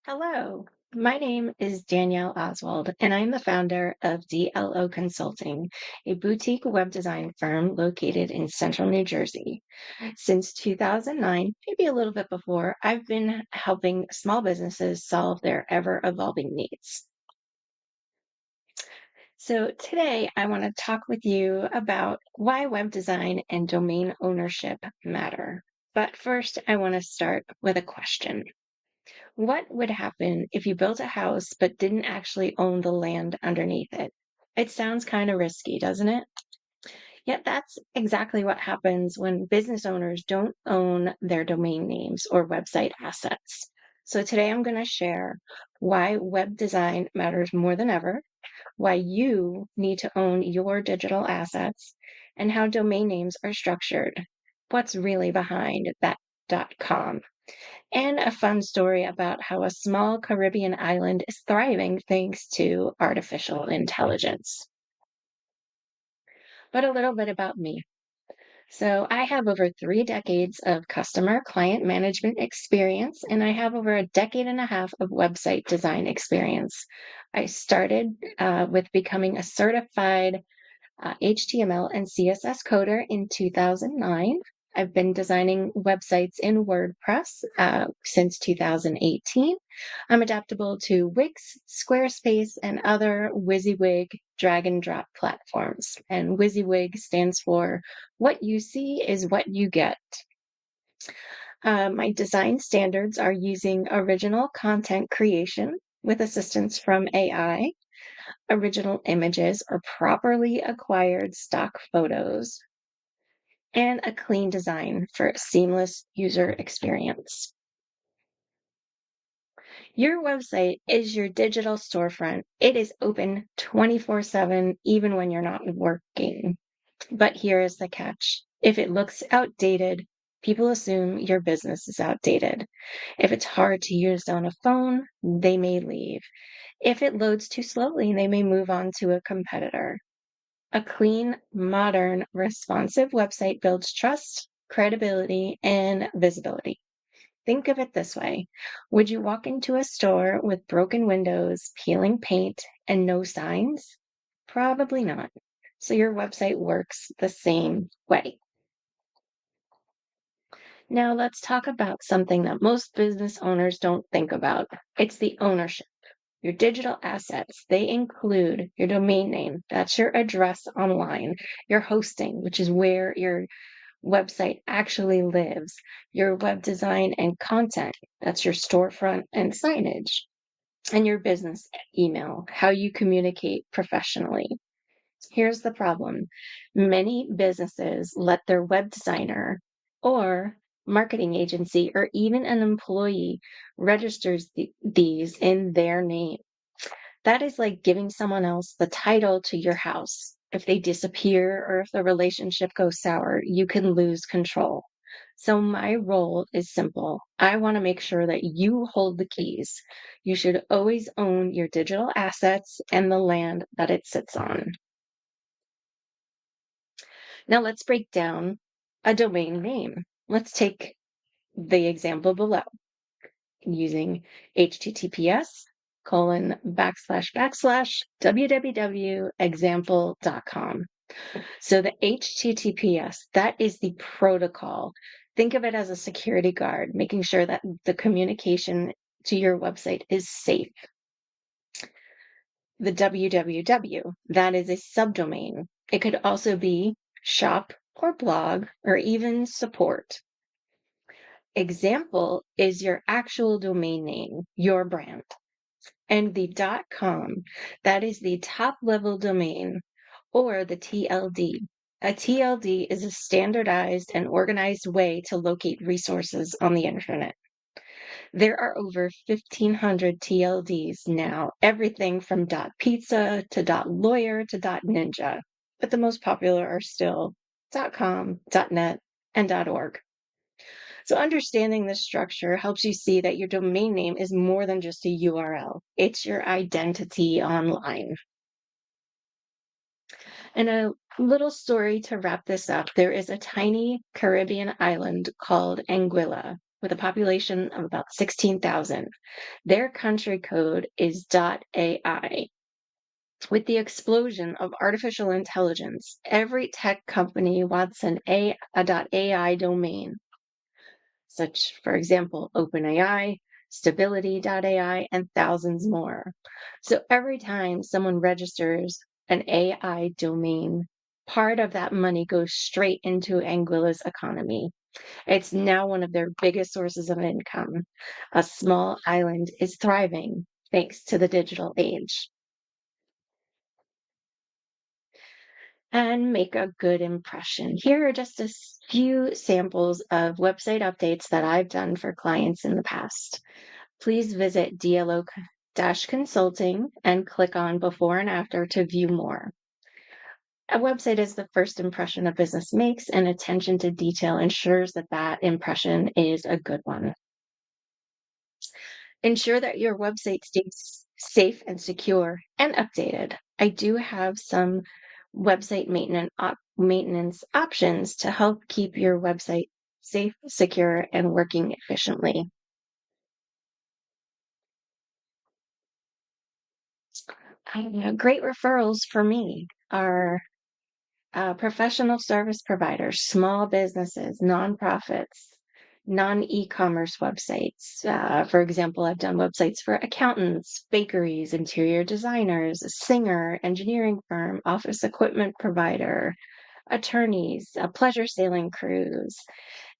Hello, my name is Danielle Oswald, and I'm the founder of DLO Consulting, a boutique web design firm located in central New Jersey. Since 2009, maybe a little bit before, I've been helping small businesses solve their ever evolving needs. So, today I want to talk with you about why web design and domain ownership matter. But first, I want to start with a question. What would happen if you built a house but didn't actually own the land underneath it? It sounds kind of risky, doesn't it? Yet that's exactly what happens when business owners don't own their domain names or website assets. So today I'm going to share why web design matters more than ever, why you need to own your digital assets, and how domain names are structured. What's really behind that .com? And a fun story about how a small Caribbean island is thriving thanks to artificial intelligence. But a little bit about me. So, I have over 3 decades of customer client management experience, and I have over a decade and a half of website design experience. I started with becoming a certified HTML and CSS coder in 2009. I've been designing websites in WordPress since 2018. I'm adaptable to Wix, Squarespace, and other WYSIWYG drag and drop platforms. And WYSIWYG stands for What You See is What You Get. My design standards are using original content creation with assistance from AI, original images or properly acquired stock photos, and a clean design for a seamless user experience. Your website is your digital storefront. It is open 24/7, even when you're not working. But here is the catch. If it looks outdated, people assume your business is outdated. If it's hard to use on a phone, they may leave. If it loads too slowly, they may move on to a competitor. A clean, modern, responsive website builds trust, credibility, and visibility. Think of it this way. Would you walk into a store with broken windows, peeling paint, and no signs? Probably not. So your website works the same way. Now let's talk about something that most business owners don't think about. It's the ownership. Your digital assets, they include your domain name, that's your address online, your hosting, which is where your website actually lives, your web design and content, that's your storefront and signage, and your business email, how you communicate professionally. Here's the problem. Many businesses let their web designer or marketing agency or even an employee registers these in their name. That is like giving someone else the title to your house. If they disappear or if the relationship goes sour, you can lose control. So, my role is simple. I want to make sure that you hold the keys. You should always own your digital assets and the land that it sits on. Now, let's break down a domain name. Let's take the example below using HTTPS colon backslash backslash www.example.com. So the HTTPS, that is the protocol. Think of it as a security guard, making sure that the communication to your website is safe. The www, that is a subdomain. It could also be shop or blog or even support. Example is your actual domain name, your brand. And the .com, that is the top level domain, or the TLD. A TLD is a standardized and organized way to locate resources on the internet. There are over 1,500 TLDs now, everything from .pizza to .lawyer to .ninja. But the most popular are still .com, .net, and .org. So understanding this structure helps you see that your domain name is more than just a URL. It's your identity online. And a little story to wrap this up. There is a tiny Caribbean island called Anguilla. with a population of about 16,000. Their country code is .ai. With the explosion of artificial intelligence, every tech company wants a .ai domain, such, for example, OpenAI, Stability.ai, and thousands more. So every time someone registers an AI domain, part of that money goes straight into Anguilla's economy. It's now one of their biggest sources of income. A small island is thriving thanks to the digital age. And make a good impression. Here are just few samples of website updates that I've done for clients in the past. Please visit DLO-Consulting and click on before and after to view more. A website is the first impression a business makes, and attention to detail ensures that that impression is a good one. Ensure that your website stays safe and secure and updated. I do have some website maintenance options to help keep your website safe, secure, and working efficiently. Great referrals for me are professional service providers, small businesses, nonprofits, non-e-commerce websites. For example, I've done websites for accountants, bakeries, interior designers, a singer, engineering firm, office equipment provider, attorneys, pleasure sailing crews,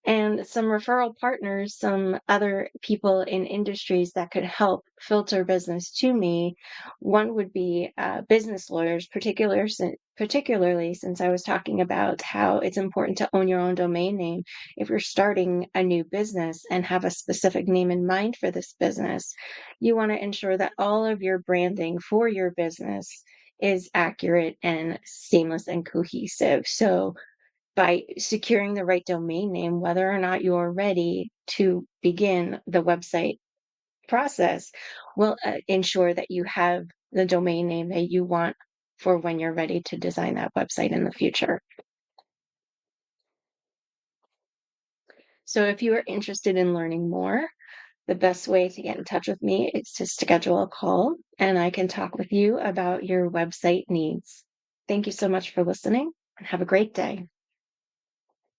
and some referral partners, some other people in industries that could help filter business to me. One would be business lawyers, particularly since I was talking about how it's important to own your own domain name. If you're starting a new business and have a specific name in mind for this business, you want to ensure that all of your branding for your business is accurate and seamless and cohesive. So, by securing the right domain name, whether or not you're ready to begin the website process will ensure that you have the domain name that you want for when you're ready to design that website in the future. So, if you are interested in learning more, the best way to get in touch with me is to schedule a call and I can talk with you about your website needs. Thank you so much for listening and have a great day.